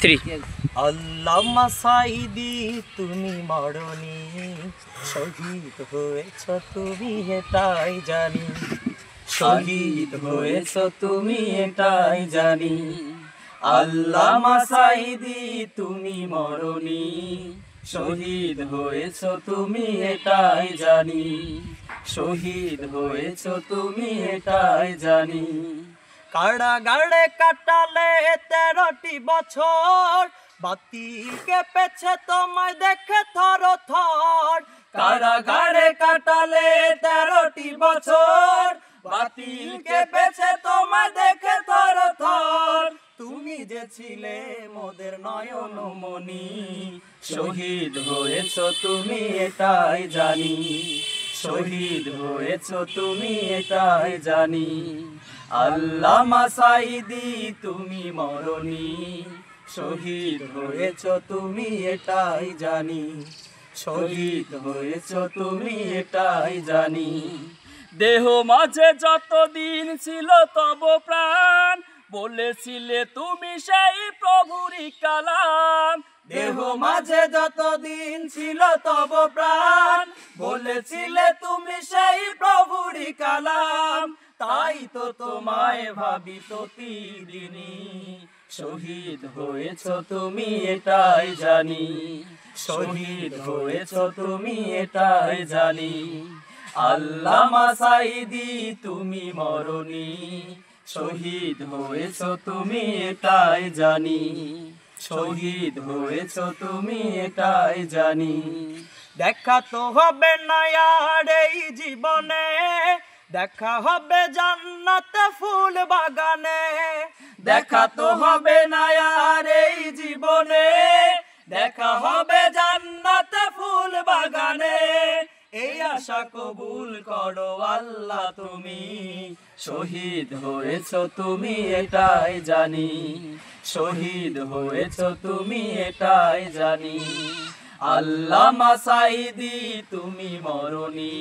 Three. আল্লামা সাঈদী তুমি মরণি, শহীদ হয়েছ তুমি এটাই জানি, শহীদ হয়েছ তুমি এটাই জানি। আল্লামা সাঈদী তুমি মরণি, শহীদ হয়েছ তুমি এটাই জানি, শহীদ হয়েছ তুমি এটাই জানি। কারাগারে কাটালে 13টি বছর, বাতিল কেঁপেছে তোমায় দেখে থর থর। কারাগারে কাটালে 13টি বছর, বাতিল কেঁপেছে তোমায় দেখে থর থর। তুমি যে ছিলে মোদের নয়ন মনি, শহীদ হয়েছ তুমি এটাই জানি, শহীদ হয়েছ তুমি এটাই জানি। আল্লামা সাঈদী তুমি মরণি, শহীদ হয়েছ তুমি এটাই জানি, শহীদ হয়েছ তুমি এটাই জানি। দেহ মাঝে যতদিন ছিল তব প্রাণ, বলেছিলে তুমি সেই প্রভুরই কালাম। দেহ মাঝে যতদিন ছিল তব প্রাণ, বলেছিলে তুমি সেই প্রভুরই কালাম। তাই তো তোমায় ভাবি প্রতিদিনই, শহীদ হয়েছ তুমি এটাই জানি, শহীদ হয়েছ তুমি এটাই জানি। আল্লামা সাঈদী তুমি মরণি, শহীদ হয়েছ তুমি এটাই জানি, শহীদ হয়েছ তুমি এটাই জানি। দেখা তো হবে না আর এই জীবনে, দেখা হবে জান্নাতে ফুল বাগানে। দেখা তো হবে না আর এই জীবনে, দেখা হবে জান্নাতে ফুল বাগানে। এই আশা কবুল করো আল্লাহ তুমি, শহীদ হয়েছ তুমি এটাই জানি, শহীদ হয়েছ তুমি এটাই জানি। আল্লামা সাঈদী তুমি মরণি,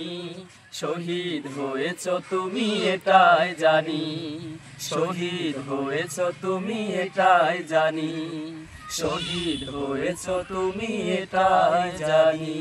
শহীদ হয়েছ তুমি এটাই জানি, শহীদ হয়েছ তুমি এটাই জানি, শহীদ হয়েছ তুমি এটাই জানি।